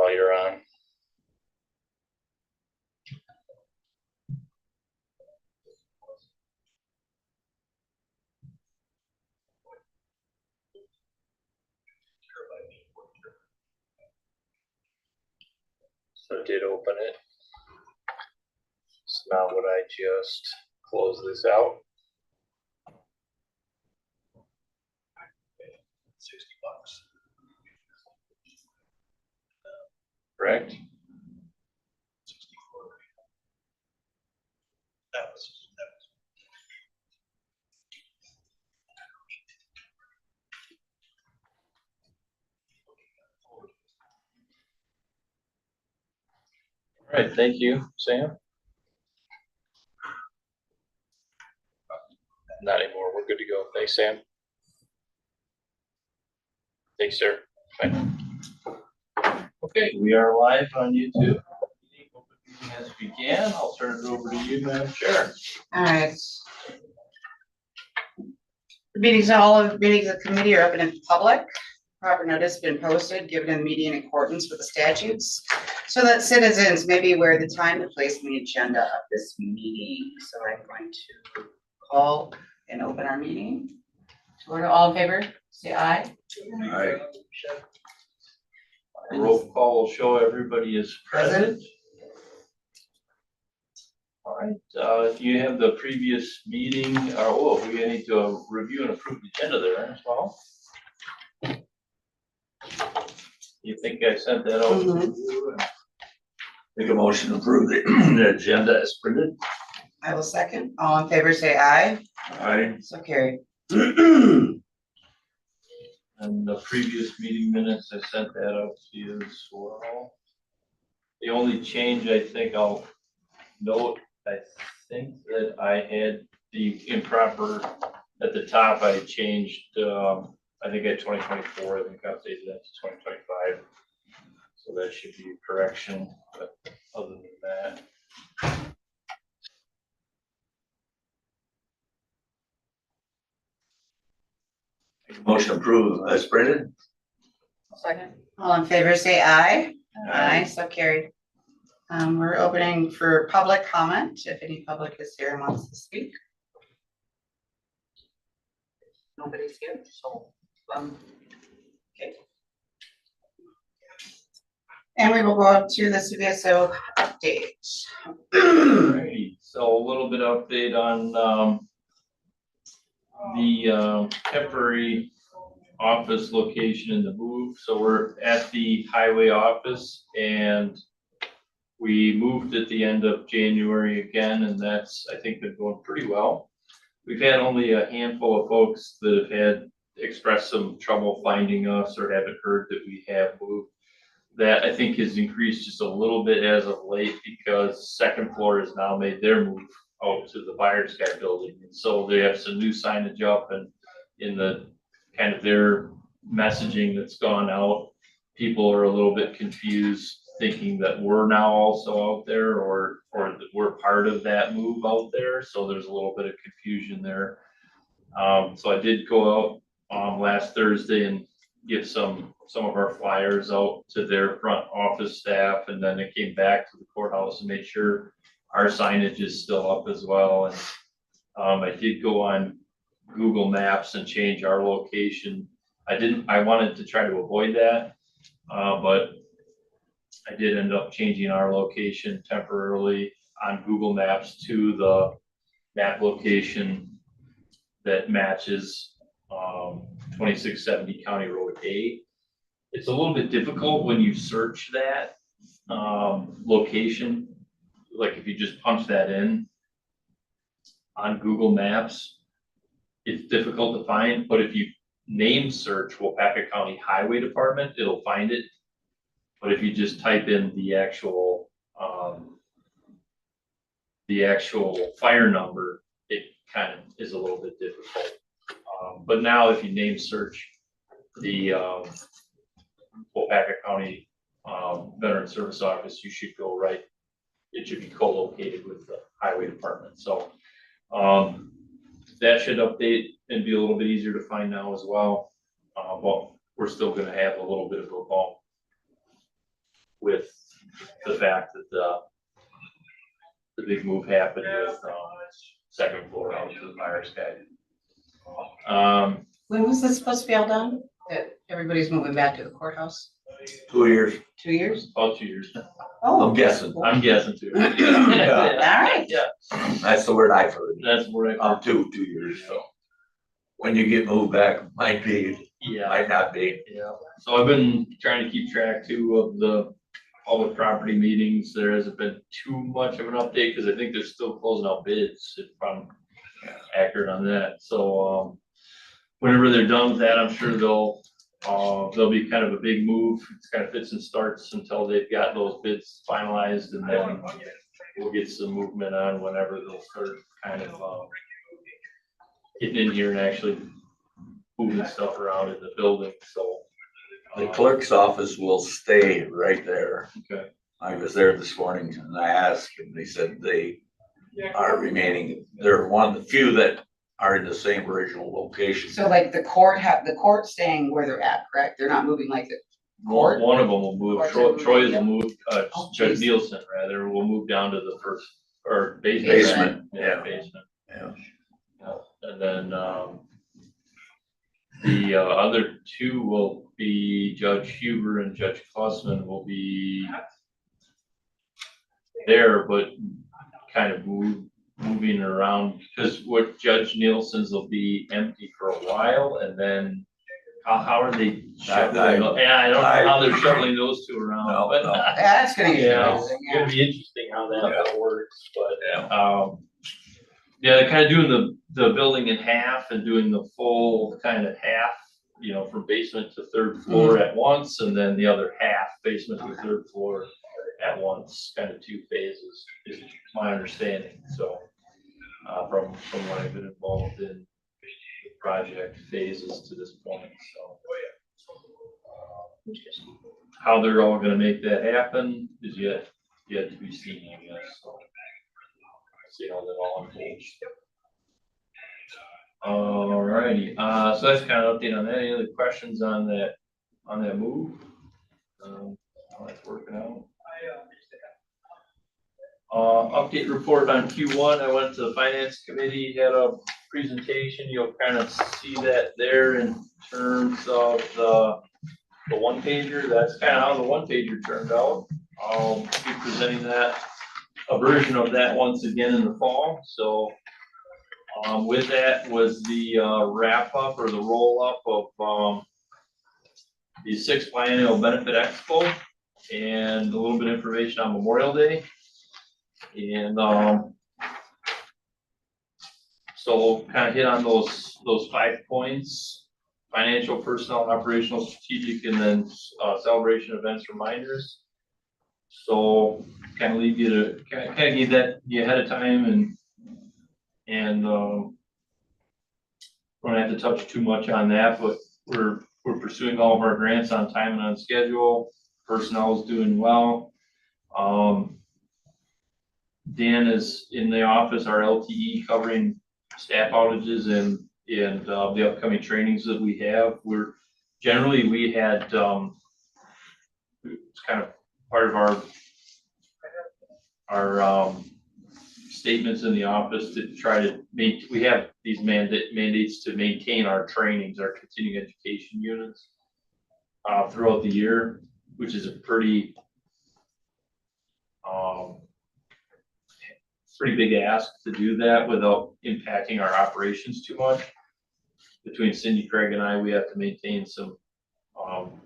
while you're on. So I did open it. So now would I just close this out? $60. Correct? 64. That was. All right, thank you, Sam. Not anymore, we're good to go. Thanks, Sam. Thanks, sir. Bye. Okay, we are live on YouTube. As we began, I'll turn it over to you, Madam Chair. All right. All of meetings of the committee are open in public. Proper notice has been posted, given in meeting in accordance with the statutes, so that citizens may be aware of the time and place on the agenda of this meeting. So I'm going to call and open our meeting. So we're all in favor, say aye. Aye. Roll call will show everybody is present. All right, if you have the previous meeting, we need to review and approve the agenda there as well. You think I sent that out to you? Make a motion to approve the agenda as printed. I will second. All in favor, say aye. Aye. So carried. And the previous meeting minutes, I sent that out to you as well. The only change I think I'll note, I think that I had the improper at the top. I changed, I think at 2024, I think I updated that to 2025. So that should be a correction, but other than that. Motion approved as printed. Second. All in favor, say aye. Aye. So carried. We're opening for public comment, if any public is here and wants to speak. Nobody's here, so, okay. And we will go up to the CVSO update. Alrighty, so a little bit of update on the temporary office location in the move. So we're at the highway office and we moved at the end of January again, and that's, I think, been going pretty well. We've had only a handful of folks that have had expressed some trouble finding us or haven't heard that we have moved. That I think has increased just a little bit as of late because second floor has now made their move out to the Buyers Guy building. And so they have some new signage up, and in the kind of their messaging that's gone out, people are a little bit confused, thinking that we're now also out there or that we're part of that move out there. So there's a little bit of confusion there. So I did go out last Thursday and give some of our flyers out to their front office staff, and then they came back to the courthouse and made sure our signage is still up as well. And I did go on Google Maps and change our location. I wanted to try to avoid that, but I did end up changing our location temporarily on Google Maps to the map location that matches 2670 County Road A. It's a little bit difficult when you search that location. Like if you just punch that in on Google Maps, it's difficult to find, but if you name search Waupaca County Highway Department, it'll find it. But if you just type in the actual fire number, it kind of is a little bit difficult. But now if you name search the Waupaca County Veteran Service Office, you should go right. It should be co-located with the highway department. So that should update and be a little bit easier to find now as well. But we're still going to have a little bit of a bump with the fact that the big move happened with, second floor out to the fire sky. When was this supposed to be all done? That everybody's moving back to the courthouse? 2 years, 2 years? About 2 years. Oh. I'm guessing. I'm guessing too. All right. Yeah, That's the word I've heard. that's where I, Up to 2 years, so. When you get moved back, might be, yeah. might not be. Yeah, so I've been trying to keep track too of the public property meetings. There hasn't been too much of an update because I think they're still closing out bids, if I'm accurate on that. So, whenever they're done with that, I'm sure there'll be kind of a big move. It's kind of fits and starts until they've got those bids finalized, and then we'll get some movement on whenever they'll start kind of, getting in here and actually moving stuff around in the building, so. The clerk's office will stay right there. Okay. I was there this morning and I asked, and they said they are remaining, they're one of the few that are in the same original location. So like the court staying where they're at, correct? They're not moving like the court? One of them will move, Or Troy two, will move, Oh, Judge geez. Nielsen rather, will move down to the first, or basement. Basement, Yeah, yeah. basement. Yeah. Yeah. And then, the other two will be Judge Huber and Judge Klossman will be there, but kind of moving around, because what Judge Nielsen's will be empty for a while, and then how are they shuffling? Yeah, I don't know how they're shuffling those two around, No, but. no. That's gonna get Yeah, amazing, it's gonna be interesting how that works, but, Yeah. yeah, they're kind of doing the building in half and doing the full kind of half, you know, from basement to third floor at once, and then the other half, basement to third floor at once, kind of 2 phases, is my understanding, so, from what I've been involved in the project phases to this point, so. How they're all gonna make that happen is yet to be seen, I guess, so. See how that all unfolds. Alrighty, so that's kind of update on that. Any other questions on that move? How that's working out. Update report on Q1. I went to the finance committee, had a presentation. You'll kind of see that there in terms of the one pager. That's kind of how the one pager turned out. I'll be presenting a version of that once again in the fall. So with that was the wrap up or the roll up of the 6th Biennial Benefit Expo and a little bit of information on Memorial Day. And so kind of hit on those 5 points: financial, personnel, operational, strategic, and then celebration events reminders. So kind of leave you to kind of give that you ahead of time, and don't have to touch too much on that, but we're pursuing all of our grants on time and on schedule. Personnel is doing well. Dan is in the office, our LTE, covering staff outages and the upcoming trainings that we have. We had it's kind of part of our statements in the office to try to we have these mandates to maintain our trainings, our continuing education units throughout the year, which is a pretty big ask to do that without impacting our operations too much. Between Cindy, Craig, and I, we have to maintain some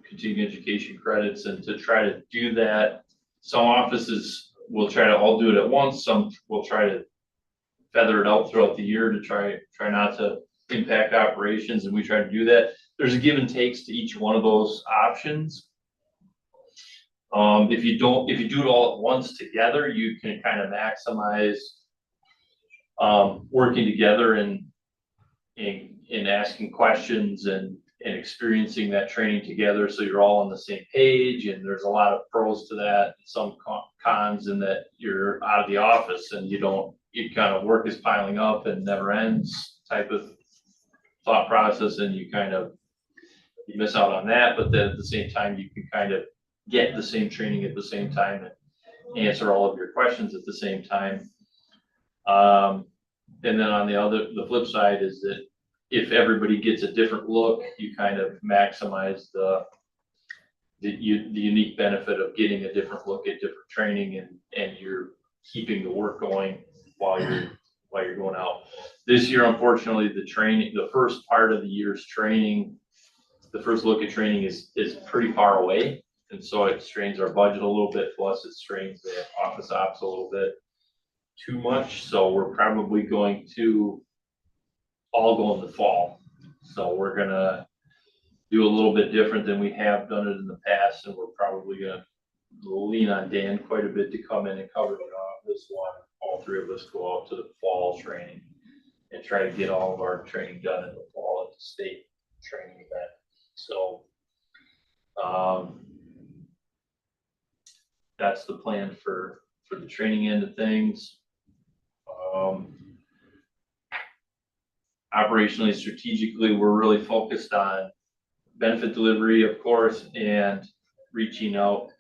continuing education credits, and to try to do that, some offices will try to all do it at once. Some will try to feather it out throughout the year to try not to impact operations, and we try to do that. There's a give and takes to each one of those options. If you do it all at once together, you can kind of maximize working together and asking questions and experiencing that training together, so you're all on the same page. And there's a lot of pros to that, some cons, in that you're out of the office and you kind of work is piling up and never ends type of thought process, and you miss out on that. But then at the same time, you can kind of get the same training at the same time and answer all of your questions at the same time. And then on the flip side is that if everybody gets a different look, you kind of maximize the unique benefit of getting a different look at different training, and you're keeping the work going while you're going out. This year, unfortunately, the first part of the year's training, the first look at training is pretty far away. And so it strains our budget a little bit, plus it strains the office ops a little bit too much. So we're probably going to all go in the fall. So we're gonna do a little bit different than we have done it in the past, and we're probably gonna lean on Dan quite a bit to come in and cover this one. All three of us go out to the fall training and try to get all of our training done in the fall at the state training event. So that's the plan for the training end of things. Operationally, strategically, we're really focused on benefit delivery, of course, and reaching out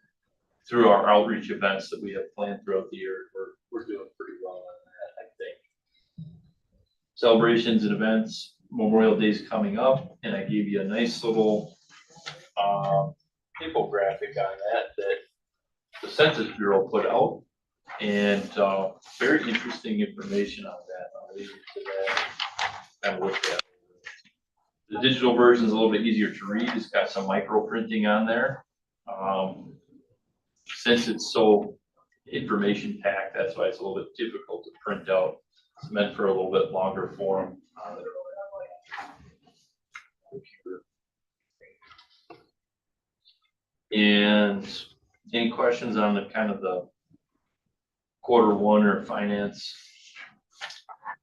through our outreach events that we have planned throughout the year. We're doing pretty well on that, I think. Celebrations and events, Memorial Day's coming up, and I gave you a nice little infographic on that the Census Bureau put out, and very interesting information on that. I'll leave you to that and look at. The digital version is a little bit easier to read. It's got some micro printing on there. Since it's so information packed, that's why it's a little bit difficult to print out. It's meant for a little bit longer form. And any questions on the kind of the quarter one or finance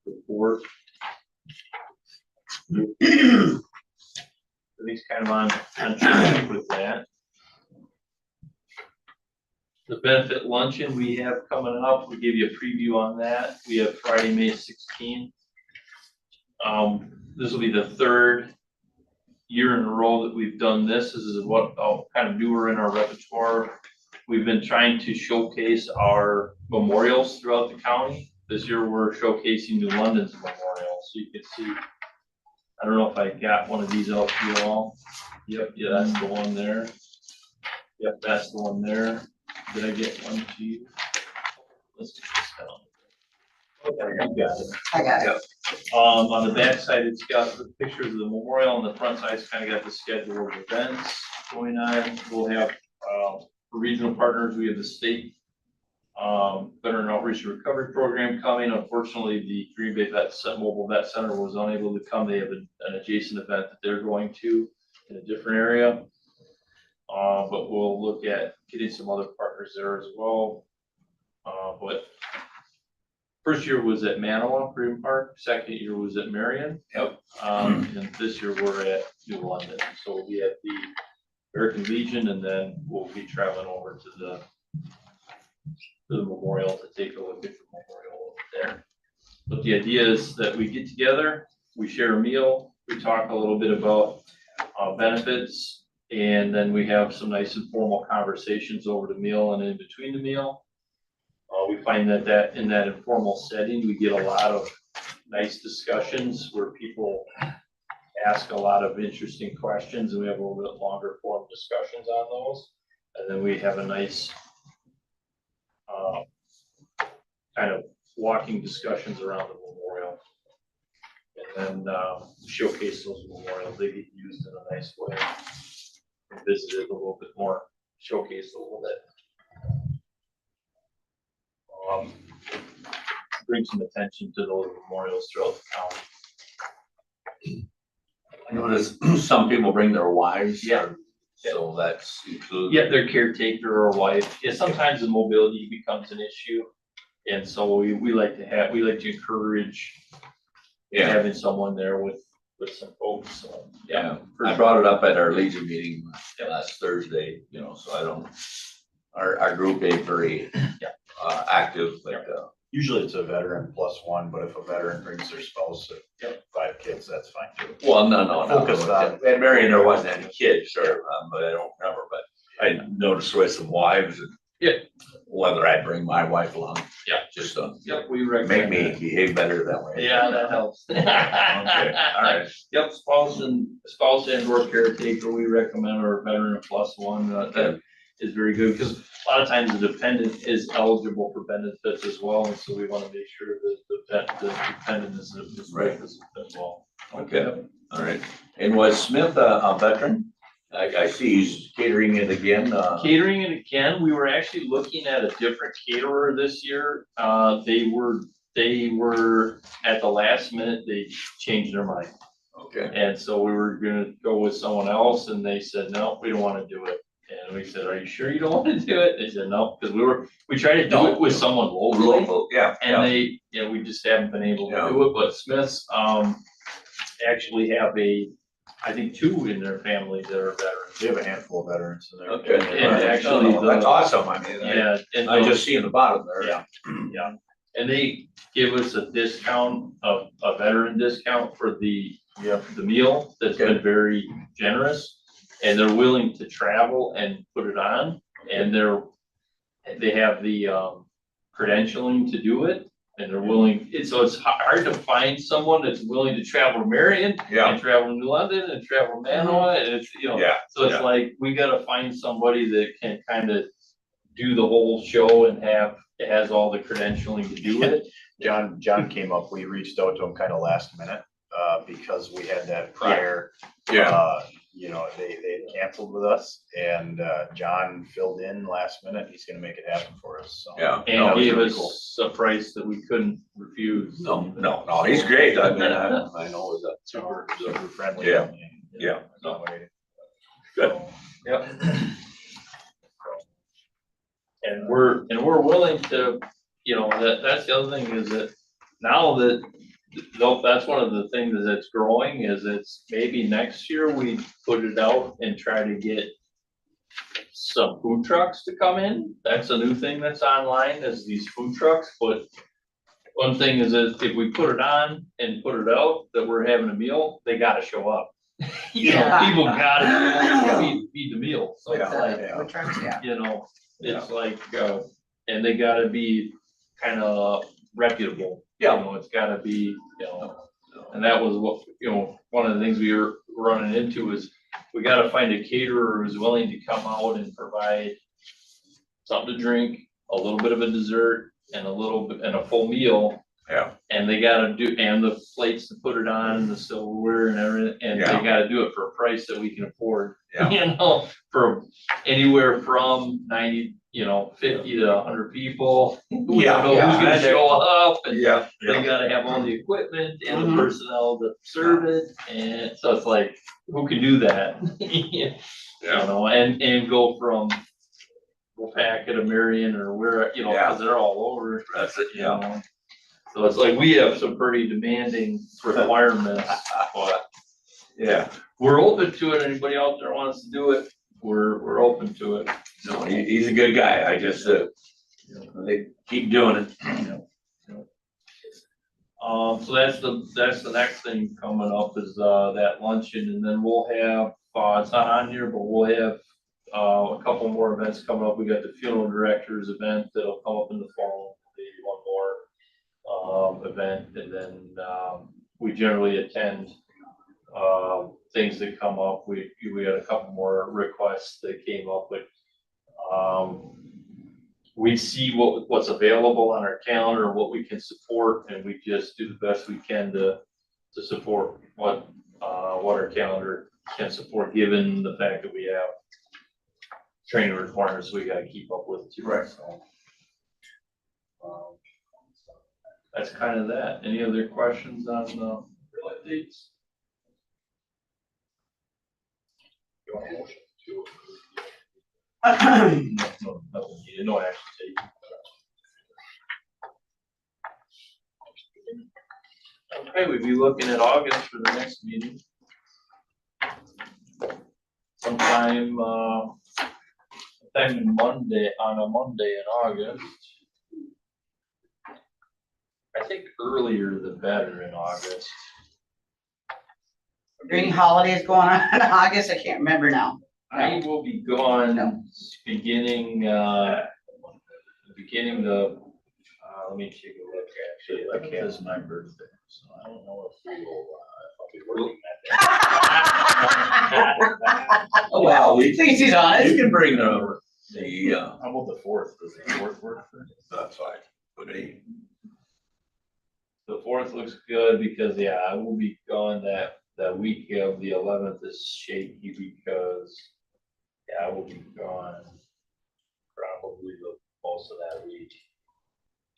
report? At least kind of on track with that. The benefit luncheon we have coming up, we gave you a preview on that. We have Friday, May 16th. This will be the third year in a row that we've done this. This is what kind of newer in our repertoire. We've been trying to showcase our memorials throughout the county. This year we're showcasing New London's memorial. So you can see, I don't know if I got one of these out to you all. Yep, yeah, that's the one there. Yep, that's the one there. Did I get one to you? Let's get this down. Okay, you got it. I got it. On the back side, it's got the pictures of the memorial. On the front side, it's kind of got the schedule of events going on. We'll have, for regional partners, we have the state Veteran Outreach and Recovery Program coming. Unfortunately, the Green Bay Mobile Vet Center was unable to come. They have an adjacent event that they're going to in a different area. But we'll look at getting some other partners there as well. But first year was at Manawa Green Park. Second year was at Marion. Yep. And this year we're at New London. So we'll be at the American Legion, and then we'll be traveling over to the memorial to take a look at the memorial over there. But the idea is that we get together, we share a meal, we talk a little bit about benefits, and then we have some nice informal conversations over the meal and in between the meal. We find that in that informal setting, we get a lot of nice discussions where people ask a lot of interesting questions, and we have a little bit longer form discussions on those. And then we have a nice kind of walking discussions around the memorial. And then showcase those memorials. They get used in a nice way. And visited a little bit more, showcased a little bit. Bring some attention to those memorials throughout the county. I noticed some people bring their wives. Yeah. So that's included. Yeah, their caretaker or wife. Yeah, sometimes the mobility becomes an issue. And so we like to encourage having someone there with some folks. So, yeah. I brought it up at our Legion meeting last Thursday, so our group ain't very active, but usually it's a veteran plus one, but if a veteran brings their spouse and 5 kids, that's fine too. well, no. Focused on- At Marion, there wasn't any kids, but I don't remember, but noticed with some wives and. Yeah. Whether I bring my wife along. Yeah. Just Yep, we make recommend me that. behave better that way. Yeah, that helps. Okay, all right. Yep, spouse and or caretaker, we recommend, or veteran plus one, that is very good, because a lot of times the dependent is eligible for benefits as well, and so we want to make sure that the dependent is Right. as well. Okay, all right. And was Smith a veteran? I see he's catering it again, Catering it again, we were actually looking at a different caterer this year. They were at the last minute, they changed their mind. okay, And so we were gonna go with someone else and they said, no, we don't wanna do it. And we said, are you sure you don't wanna do it? They said, no, because we tried to do it with someone locally. local, yeah, And we just haven't been able to Yeah. do it, but Smiths, actually have I think 2 in their family that are veterans. We have a handful of veterans in there. okay. And actually That's the- awesome, I mean, Yeah. and I the- just see in the bottom there. Yeah. Yeah, and they give us a discount, a veteran discount for the meal that's been very generous. And they're willing to travel and put it on, and they have the credentialing to do it. And they're willing, so it's hard to find someone that's willing to travel to Marion Yeah, and travel to New London and travel to Manawa, and it's, yeah, so it's yeah. like, we gotta find somebody that can kind of do the whole show and has all the credentialing to do it. John came up, we reached out to him kind of last minute, because we had that prior, Yeah. they had canceled with us, and, John filled in last minute, he's gonna make it happen for us, so. Yeah. And No, gave really us a price that we couldn't refuse. No, he's great, I mean, I know that. Super friendly. Yeah. and, Yeah. no way. Good. Yep. And we're willing to, that's the other thing is that now that, that's one of the things that's growing is it's maybe next year we put it out and try to get some food trucks to come in. That's a new thing that's online is these food trucks, but one thing is that if we put it on and put it out that we're having a meal, they gotta show up. Yeah. People gotta feed the meal, so it's like, Food trucks, yeah. it's like, and they gotta be kind of reputable. Yeah. It's gotta be, and that was what, one of the things we were running into is we gotta find a caterer who's willing to come out and provide something to drink, a little bit of a dessert and a full meal. Yeah. And they gotta and the plates to put it on, and the silverware and everything, and they Yeah. gotta do it for a price that we can afford. Yeah. For anywhere from 50 to 100 people. We Yeah, don't know yeah, who's gonna and show up, and Yeah. they gotta have all the equipment and the Mhm. personnel to serve it, and so it's like, who can do that? And go from Waupaca to Marion or where, cause they're all over. That's it, yeah. So it's like, we have some pretty demanding requirements, but Yeah. we're open to it. Anybody out there wants to do it, we're open to it. No, he's a good guy. I just, they keep doing it. So that's the next thing coming up is, that luncheon, and then we'll have, it's not on here, but we'll have, a couple more events coming up. We got the funeral directors event that'll come up in the fall, maybe one more, event, and then, we generally attend, things that come up. We had a couple more requests that came up, but, we see what's available on our calendar, what we can support, and we just do the best we can to support what our calendar can support, given the fact that we have training requirements we gotta keep up with too. Right. So, that's kind of that. Any other questions on real updates? You want a motion to no action taken. Okay, we'd be looking at August for the next meeting. Sometime on a Monday in August. I think earlier the better in August. Any holidays going on in August? I can't remember now. I will be gone No. beginning the, let me take a look actually. Like, it's my birthday, so I don't know if I'll be working Well, at least he's You honest. can bring the, how about the fourth? Does the fourth work for? that's fine, but he, The 4th looks good because, yeah, I will be gone that week of the 11th is shaky because, yeah, I will be gone probably the most of that week.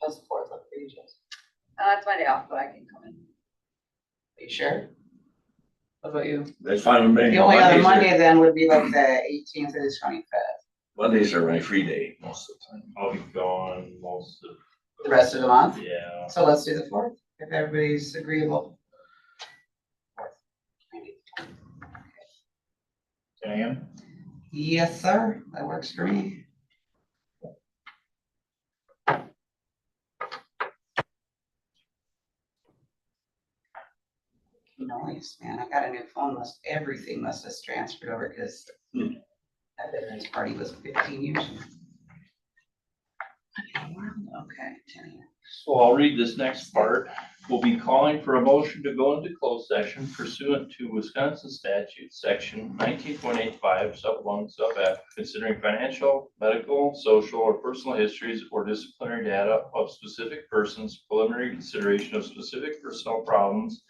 How's the 4th look for you, Jess? That's my day off, but I can come in. Are you sure? What about you? that's fine with me. The only other Mondays are- Monday then would be like the 18th or the 25th. Mondays are my free day most of the time. I'll be gone most of. The rest of the month? Yeah. So let's do the 4th, if everybody's agreeable. 10 a.m.? Yes, sir, that works for me. Noise, man, I got a new phone, everything must have transferred over because that veterans party was 15 years. Okay, 10 a.m. So I'll read this next part. We'll be calling for a motion to go into closed session pursuant to Wisconsin statute, section 19.85, sub 1, sub F, considering financial, medical, social, or personal histories or disciplinary data of specific persons, preliminary consideration of specific personnel problems,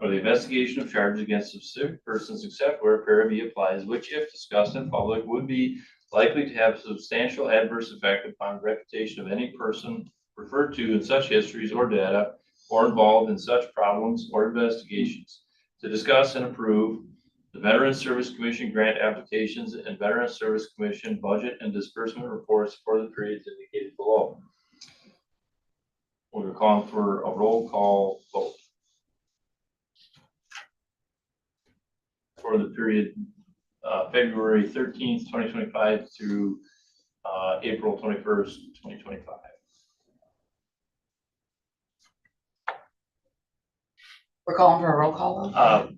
or the investigation of charges against specific persons, except where para B applies, which, if discussed in public, would be likely to have substantial adverse effect upon the reputation of any person referred to in such histories or data, or involved in such problems or investigations, to discuss and approve the Veterans Service Commission grant applications and Veterans Service Commission budget and disbursement reports for the periods indicated below. We're calling for a roll call vote for the period February 13th, 2025 through April 21st, 2025. We're calling for a roll call vote?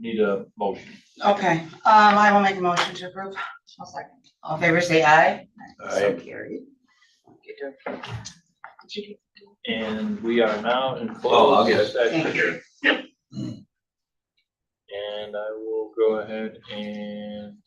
Need a motion. Okay, I will make a motion to approve. I'll second. All in favor, say aye. So Aye. carried. Okay, to approve. Did you do- And we are now in Oh, I'll closed get Thank session. you. And I will go ahead and